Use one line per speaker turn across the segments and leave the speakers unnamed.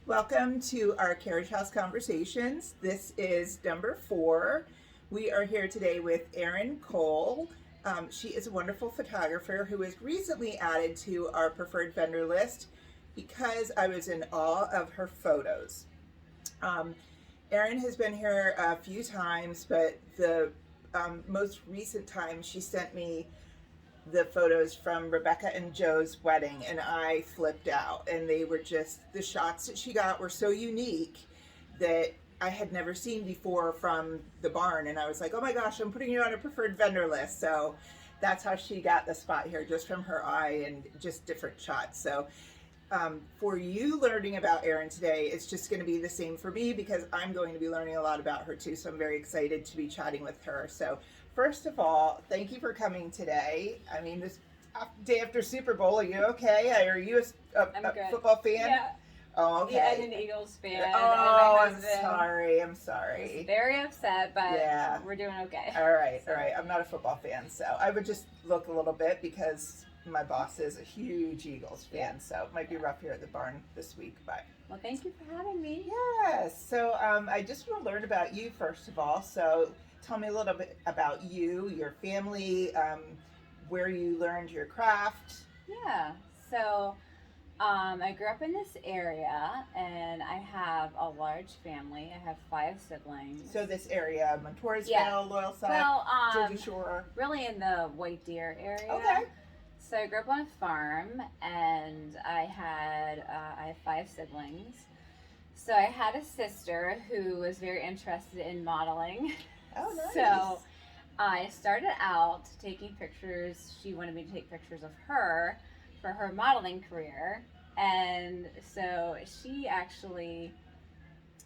Welcome to our Carriage House Conversations. This is number 4. We are here today with Erin Cole. She is a wonderful photographer who was recently added to our preferred vendor list because I was in awe of her photos. Erin has been here a few times, but the most recent time she sent me the photos from Rebecca and Joe's wedding, and I flipped out. And they were just, the shots that she got were so unique that I had never seen before from the barn. And I was like, oh my gosh, I'm putting you on a preferred vendor list. So that's how she got the spot here, just from her eye and just different shots. So for you learning about Erin today, it's just going to be the same for me because I'm going to be learning a lot about her too. So I'm very excited to be chatting with her. So first of all, thank you for coming today. I mean, this day after Super Bowl, are you okay? Are you a football fan?
Yeah.
Oh, okay.
Yeah, I'm an Eagles fan.
Oh, I'm sorry. I'm sorry.
Very upset, but
yeah,
we're doing okay.
All right. I'm not a football fan, so I would just look a little bit because my boss is a huge Eagles fan, so it might be rough here at the barn this week, but...
Well, thank you for having me.
Yes. So I just want to learn about you, first of all. So tell me a little bit about you, your family, where you learned your craft.
Yeah. So I grew up in this area, and I have a large family. I have 5 siblings.
So this area, Montoursville,
Yeah.
Loyalside,
Well,
Jersey Shore.
really in the White Deer area.
Okay.
So I grew up on a farm, and I have 5 siblings. So I had a sister who was very interested in modeling.
Oh, nice.
So I started out taking pictures. She wanted me to take pictures of her for her modeling career. And so she actually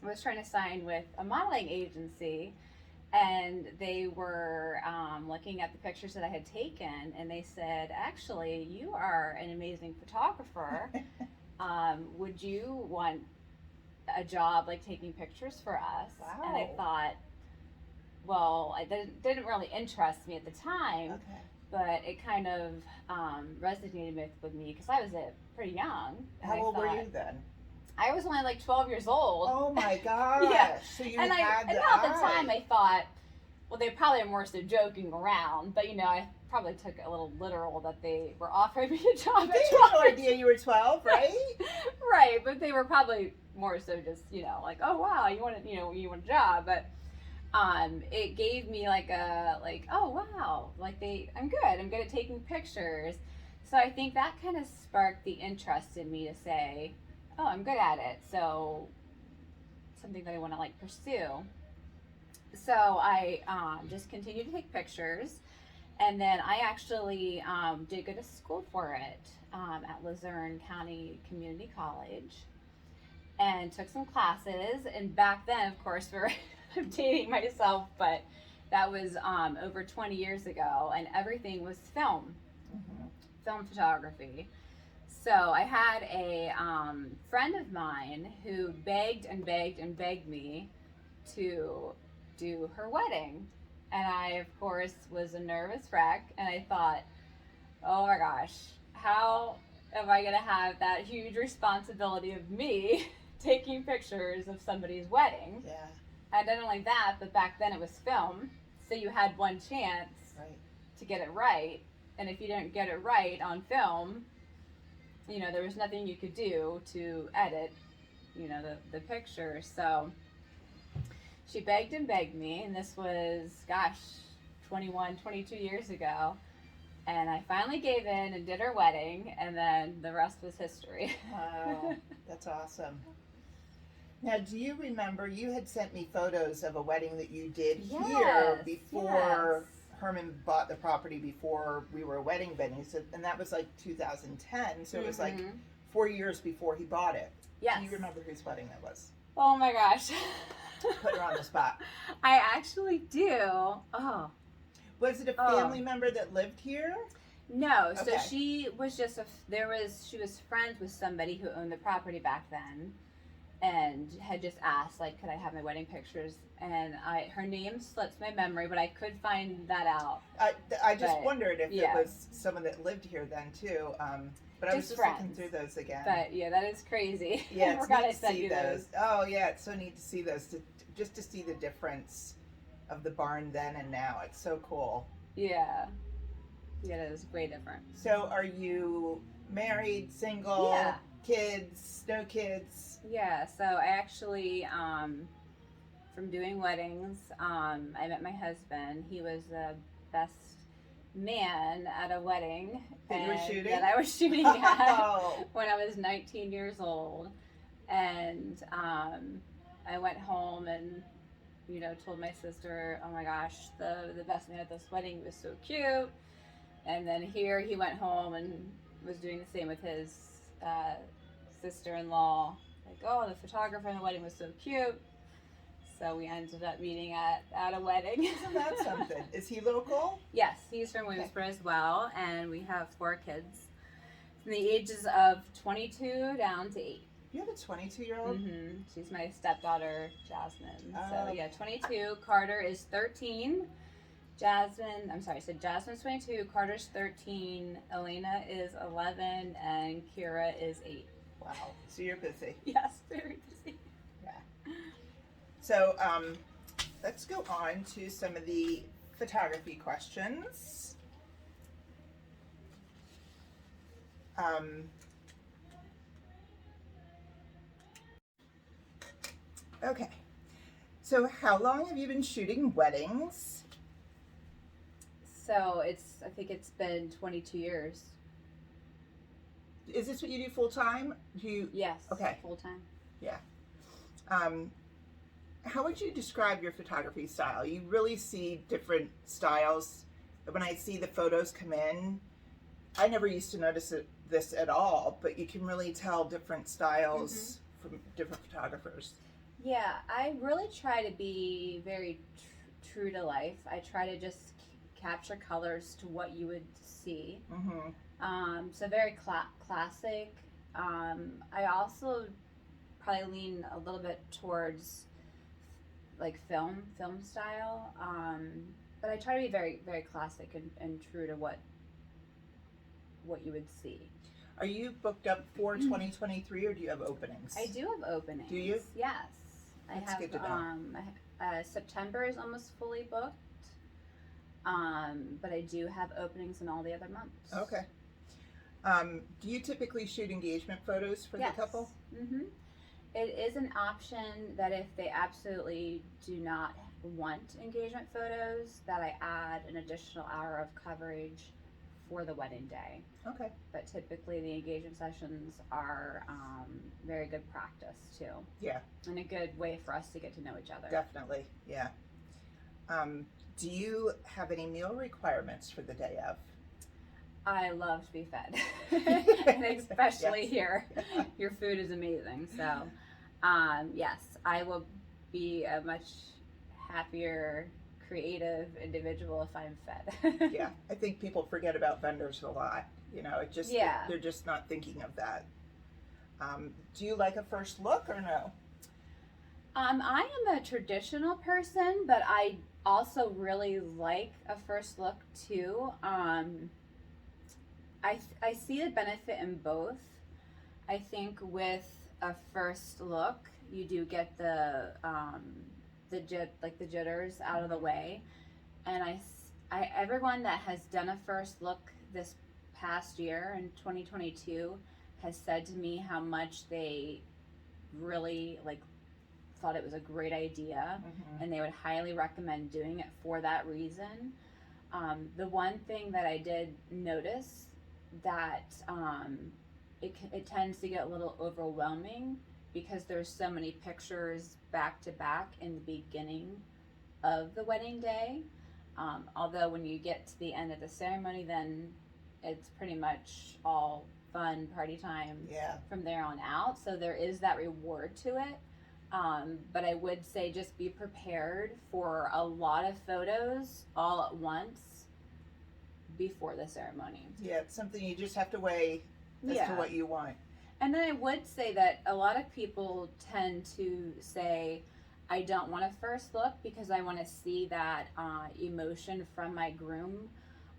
was trying to sign with a modeling agency. And they were looking at the pictures that I had taken, and they said, actually, you are an amazing photographer. Would you want a job like taking pictures for us?
Wow.
And I thought, well, it didn't really interest me at the time,
Okay.
but it kind of resonated with me because I was pretty young.
How old were you then?
I was only like 12 years old.
Oh my gosh.
Yeah.
So you
and
had the
at the
eye.
time I thought, well, they probably were more so joking around, but I probably took it a little literal that they were offering me a job
They
at
had
12.
no idea you were 12, right?
Right, but they were probably more so just, like, oh wow, you want a job, but it gave me oh wow, I'm good at taking pictures. So I think that kind of sparked the interest in me to say, oh, I'm good at it, so something that I want to pursue. So I just continued to take pictures, and then I actually did go to school for it at Luzerne County Community College, and took some classes. And back then, of course, I'm dating myself, but that was over 20 years ago, and everything was film photography. So I had a friend of mine who begged and begged and begged me to do her wedding. And I, of course, was a nervous wreck. And I thought, oh my gosh, how am I going to have that huge responsibility of me taking pictures of somebody's wedding?
Yeah.
And not only that, but back then it was film. So you had one chance to get it right. And if you didn't get it right on film, there was nothing you could do to edit, the picture. So she begged and begged me, and this was, 22 years ago. And I finally gave in and did her wedding, and then the rest was history.
Wow, that's awesome. Now, do you remember, you had sent me photos of a wedding that you did here before Herman bought the property, before we were wedding venues, and that was 2010, so it was 4 years before he bought it.
Yes.
Do you remember whose wedding that was?
Oh my gosh.
Put her on the spot.
I actually do. Oh.
Was it a family member that lived here?
No, so
Okay.
she was just she was friends with somebody who owned the property back then, and had just asked, could I have my wedding pictures? And her name slips my memory, but I could find that out.
I just wondered if it was someone that lived here then too. But I was
Just
just looking
friends.
through those again.
But yeah, that is crazy.
Yeah,
I
it's
forgot
neat
I
to
sent
see
you
those. Oh yeah, it's so neat to see those. Just to see the difference of the barn then and now. It's so cool.
Yeah. Yeah, that is way different.
So, are you married, single,
Yeah.
kids, no kids?
Yeah, so I actually, from doing weddings, I met my husband. He was the best man at a wedding
That you were shooting?
that I was shooting at
Oh.
when I was 19 years old. And I went home and told my sister, oh my gosh, the best man at this wedding was so cute. And then here he went home and was doing the same with his sister-in-law. Like, oh, the photographer in the wedding was so cute. So we ended up meeting at a wedding.
Isn't that something? Is he local?
Yes, he's from Williamsport as well, and we have 4 kids from the ages of 22 down to 8.
You have a 22-year-old?
Mm-hmm. She's my stepdaughter, Jasmine.
Oh.
So yeah, 22. Carter is 13. Jasmine's 22, Carter's 13, Elena is 11, and Kira is 8.
Wow. So you're busy.
Yes, very busy.
Yeah. So let's go on to some of the photography questions. Okay. So how long have you been shooting weddings?
So I think it's been 22 years.
Is this what you do full time?
Yes.
Okay.
Full time.
Yeah. How would you describe your photography style? You really see different styles. When I see the photos come in, I never used to notice this at all, but you can really tell different styles from different photographers.
Yeah, I really try to be very true to life. I try to just capture colors to what you would see. So very classic. I also probably lean a little bit towards like film style. But I try to be very, very classic and true to what you would see.
Are you booked up for 2023 or do you have openings?
I do have openings.
Do you?
Yes.
That's
I have
good to know.
September is almost fully booked. But I do have openings in all the other months.
Okay. Do you typically shoot engagement photos for the couple?
Mm-hmm. It is an option that if they absolutely do not want engagement photos, that I add an additional hour of coverage for the wedding day.
Okay.
But typically the engagement sessions are very good practice too.
Yeah.
And a good way for us to get to know each other.
Definitely, yeah. Do you have any meal requirements for the day of?
I love to be fed, and especially here. Your food is amazing. So, yes, I will be a much happier, creative individual if I'm fed.
Yeah, I think people forget about vendors a lot. It just they're just not thinking of that. Do you like a first look or no?
I am a traditional person, but I also really like a first look too. I see the benefit in both. I think with a first look, you do get the jitters out of the way, and everyone that has done a first look this past year in 2022 has said to me how much they really thought it was a great idea, and they would highly recommend doing it for that reason. The one thing that I did notice that it tends to get a little overwhelming because there's so many pictures back to back in the beginning of the wedding day. Although when you get to the end of the ceremony, then it's pretty much all fun party time from there on out. So there is that reward to it. But I would say just be prepared for a lot of photos all at once before the ceremony.
Yeah, it's something you just have to weigh as to what you want.
And then I would say that a lot of people tend to say, I don't want a first look because I want to see that emotion from my groom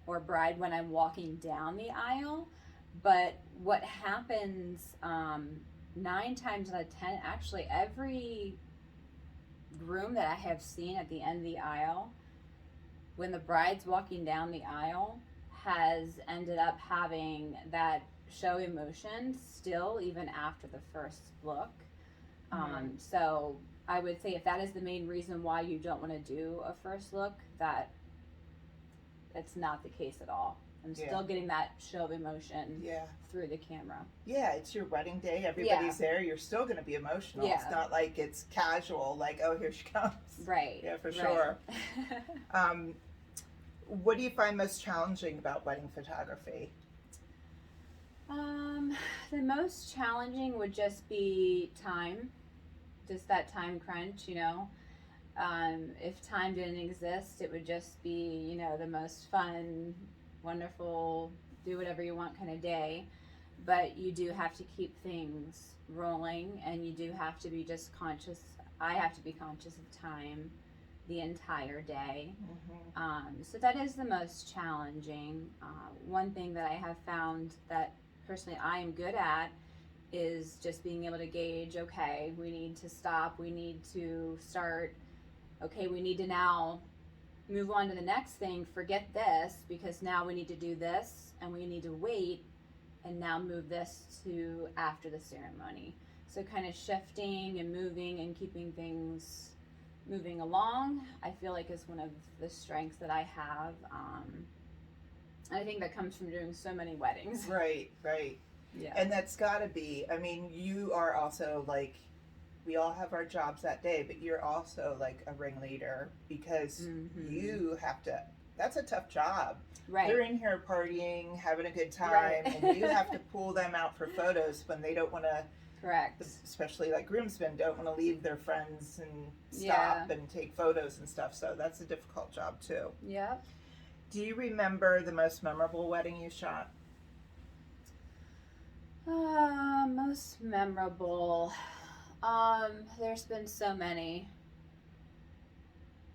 or bride when I'm walking down the aisle. But what happens 9 times out of 10, actually, every groom that I have seen at the end of the aisle, when the bride's walking down the aisle, has ended up having that show emotion still, even after the first look. So I would say if that is the main reason why you don't want to do a first look, that it's not the case at all. I'm still getting that show of emotion through the camera.
Yeah, it's your wedding day. Everybody's there. You're still going to be emotional.
Yeah.
It's not like it's casual, like, oh, here she comes.
Right.
Yeah, for sure. What do you find most challenging about wedding photography?
The most challenging would just be time. Just that time crunch, you know. If time didn't exist, it would just be, you know, the most fun, wonderful, do whatever you want kind of day. But you do have to keep things rolling, and you do have to be just conscious. I have to be conscious of time the entire day. So that is the most challenging. One thing that I have found that personally I am good at is just being able to gauge, okay, we need to stop, we need to start, okay, we need to now move on to the next thing, forget this, because now we need to do this, and we need to wait, and now move this to after the ceremony. So kind of shifting and moving and keeping things moving along, I feel like is one of the strengths that I have. I think that comes from doing so many weddings.
Right.
Yeah.
And that's got to be, I mean, you are also like, we all have our jobs that day, but you're also like a ringleader because you have to, that's a tough job.
Right.
They're in here partying, having a good time,
Right.
and you have to pull them out for photos when they don't want to.
Correct.
Especially like groomsmen don't want to leave their friends and stop and take photos and stuff. So that's a difficult job too.
Yeah.
Do you remember the most memorable wedding you shot?
Most memorable. There's been so many.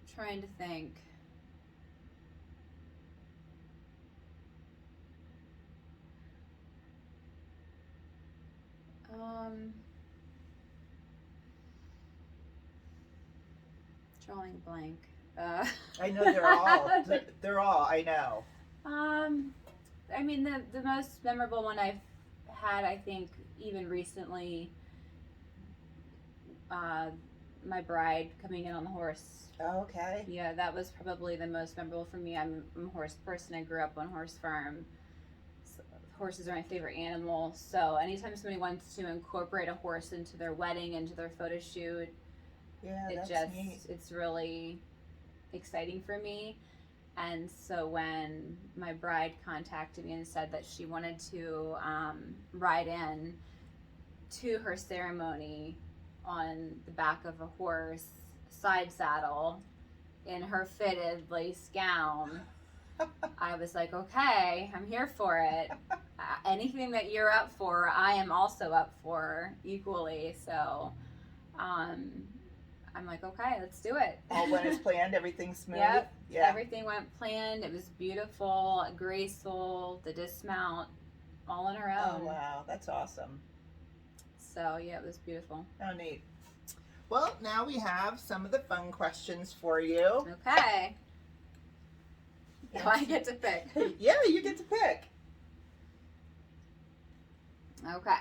I'm trying to think. Drawing blank.
I know they're all, I know.
I mean, the most memorable one I've had, I think, even recently, my bride coming in on the horse.
Oh, okay.
Yeah, that was probably the most memorable for me. I'm a horse person. I grew up on horse farm. So horses are my favorite animal. So anytime somebody wants to incorporate a horse into their wedding, into their photo shoot,
neat.
It's really exciting for me. And so when my bride contacted me and said that she wanted to ride in to her ceremony on the back of a horse, side saddle, in her fitted lace gown, I was like, okay, I'm here for it. Anything that you're up for, I am also up for equally. So I'm like, okay, let's do it.
All went as planned, everything's smooth?
Yep.
Yeah.
Everything went planned. It was beautiful, graceful, the dismount, all on her own.
Oh, wow. That's awesome.
So, yeah, it was beautiful.
Oh, neat. Well, now we have some of the fun questions for you.
Okay. Now I get to pick.
Yeah, you get to pick.
Okay.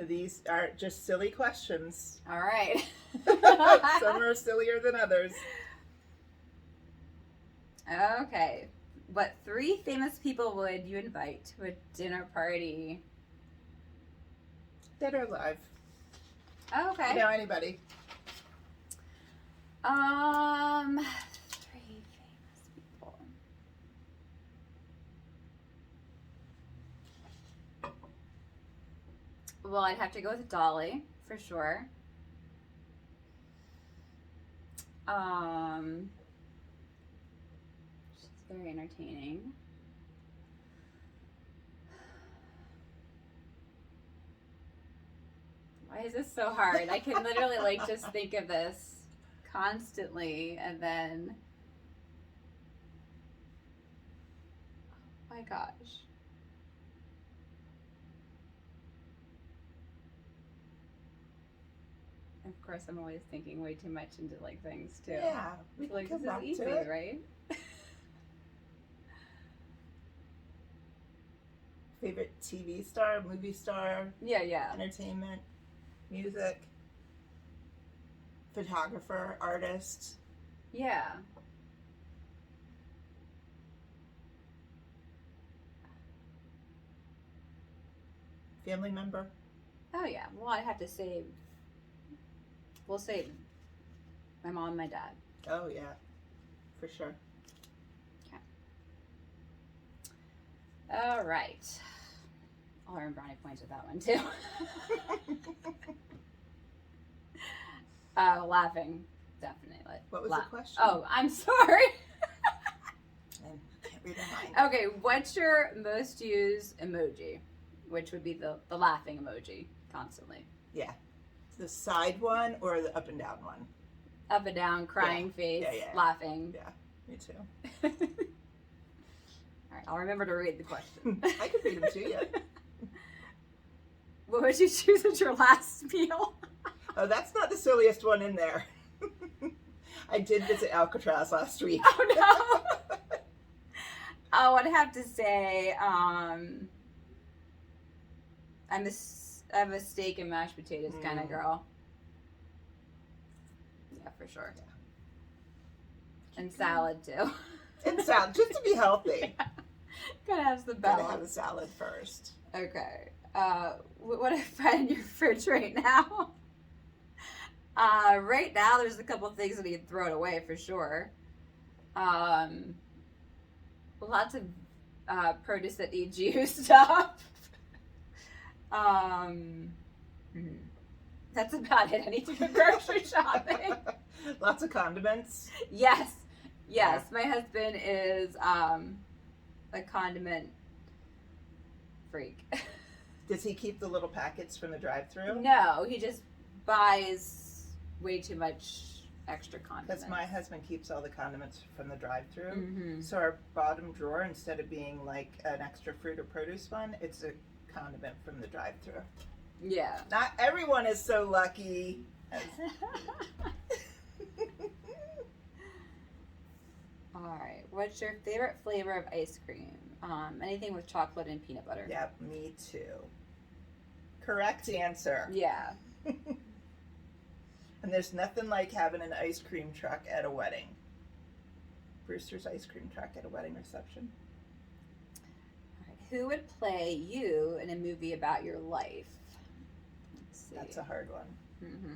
These are just silly questions.
All right.
Some are sillier than others.
Okay. What 3 famous people would you invite to a dinner party?
Dead or alive.
Okay.
You know, anybody.
3 famous people. Well, I'd have to go with Dolly for sure. She's very entertaining. Why is this so hard? I can literally like just think of this constantly, and then oh my gosh. Of course, I'm always thinking way too much into like things too.
Yeah, we
So,
can
like
come
this
back
is easy,
to it.
right?
Favorite TV star, movie star,
Yeah.
entertainment, music, photographer, artist.
Yeah.
Family member.
Oh yeah. Well, I have to say, we'll say my mom and my dad.
Oh yeah, for sure.
All right. I'll earn brownie points with that one too. Laughing, definitely.
What was the question?
Oh, I'm sorry.
I can't read her mind.
Okay, what's your most used emoji? Which would be the laughing emoji constantly.
Yeah, the side one or the up and down one?
Up and down, crying face,
Yeah.
laughing.
Yeah, me too.
All right, I'll remember to read the question.
I could read them to you.
What would you choose as your last meal?
Oh, that's not the silliest one in there. I did visit Alcatraz last week.
Oh no. Oh, I'd have to say, I'm a steak and mashed potatoes kind of girl. Yeah, for sure.
Yeah.
And salad too.
And salad, just to be healthy.
Yeah. Gotta have the
Gotta
balance.
have a salad first.
Okay. What I find in your fridge right now? Right now, there's a couple things that need thrown away for sure. Lots of produce that needs used up. That's about it. I need to go grocery shopping.
Lots of condiments.
Yes. My husband is a condiment freak.
Does he keep the little packets from the drive-thru?
No, he just buys way too much extra condiments.
Because my husband keeps all the condiments from the drive-thru.
Mm-hmm.
So our bottom drawer, instead of being like an extra fruit or produce one, it's a condiment from the drive-thru.
Yeah.
Not everyone is so lucky.
All right. What's your favorite flavor of ice cream? Anything with chocolate and peanut butter.
Yep, me too. Correct answer.
Yeah.
And there's nothing like having an ice cream truck at a wedding. Brewster's ice cream truck at a wedding reception.
All right. Who would play you in a movie about your life? Let's see.
That's a hard one.
Mm-hmm.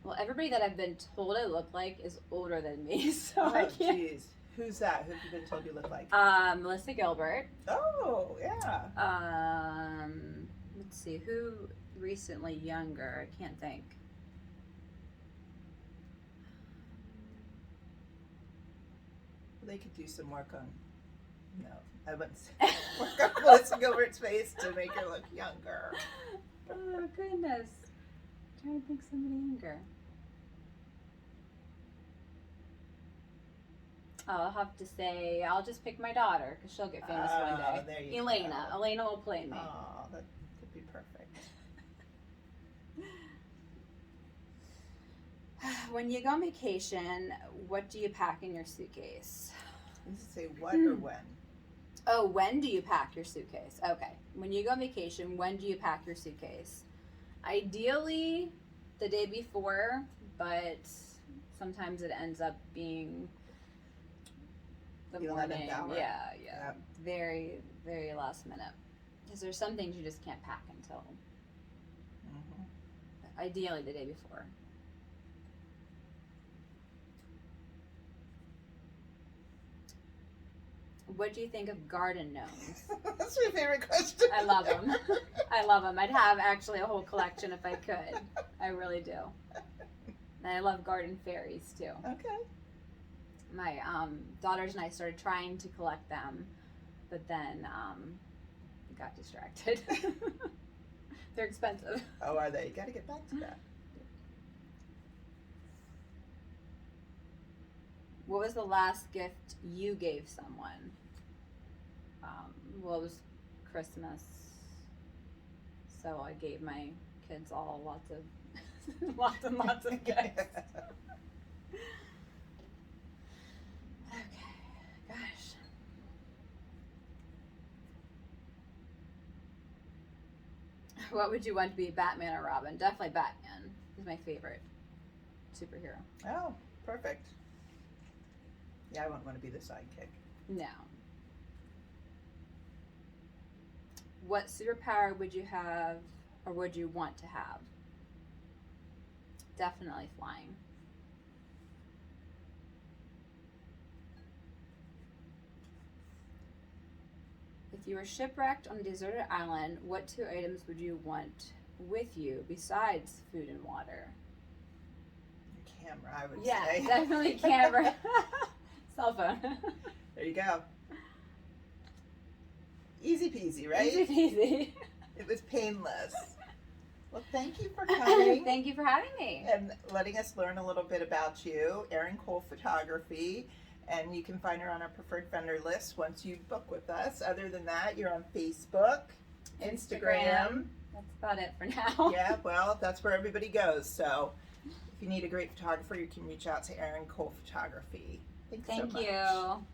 Well, everybody that I've been told I look like is older than me, so I
Oh,
can't.
jeez. Who's that? Who have you been told you look like?
Melissa Gilbert.
Oh, yeah.
Let's see, who recently younger? I can't think.
They could do some work on. No, I wouldn't say work on Melissa Gilbert's face to make her look younger.
Oh goodness, I'm trying to think somebody younger. I'll have to say I'll just pick my daughter because she'll get famous one day.
There you
Elena.
go.
Elena will play me.
Oh, that could be perfect.
When you go on vacation, what do you pack in your suitcase?
Does it say what or when?
Oh, when do you pack your suitcase? Okay. When you go on vacation, when do you pack your suitcase? Ideally, the day before, but sometimes it ends up being the
11th
morning.
hour.
Yeah.
Yep.
Very, very last minute. Because there's some things you just can't pack until ideally the day before. What do you think of garden gnomes?
That's my favorite question.
I love them. I love them. I'd have actually a whole collection if I could. I really do. And I love garden fairies too.
Okay.
My daughters and I started trying to collect them, but then got distracted. They're expensive.
Oh, are they? You got to get back to that.
What was the last gift you gave someone? Well, it was Christmas, so I gave my kids all lots of lots and lots of gifts. Okay, gosh. What would you want to be, Batman or Robin? Definitely Batman. He's my favorite superhero.
Oh, perfect. Yeah, I wouldn't want to be the sidekick.
No. What superpower would you have or would you want to have? Definitely flying. If you were shipwrecked on a deserted island, what 2 items would you want with you besides food and water?
Your camera, I would
Yeah,
say.
definitely camera. Cell phone.
There you go. Easy peasy, right?
Easy peasy.
It was painless. Well, thank you for coming.
Thank you for having me.
And letting us learn a little bit about you, Erin Cole Photography. And you can find her on our preferred vendor list once you book with us. Other than that, you're on Facebook, Instagram.
That's about it for now.
Yeah, well, that's where everybody goes. So if you need a great photographer, you can reach out to Erin Cole Photography. Thanks so
Thank
much.
you.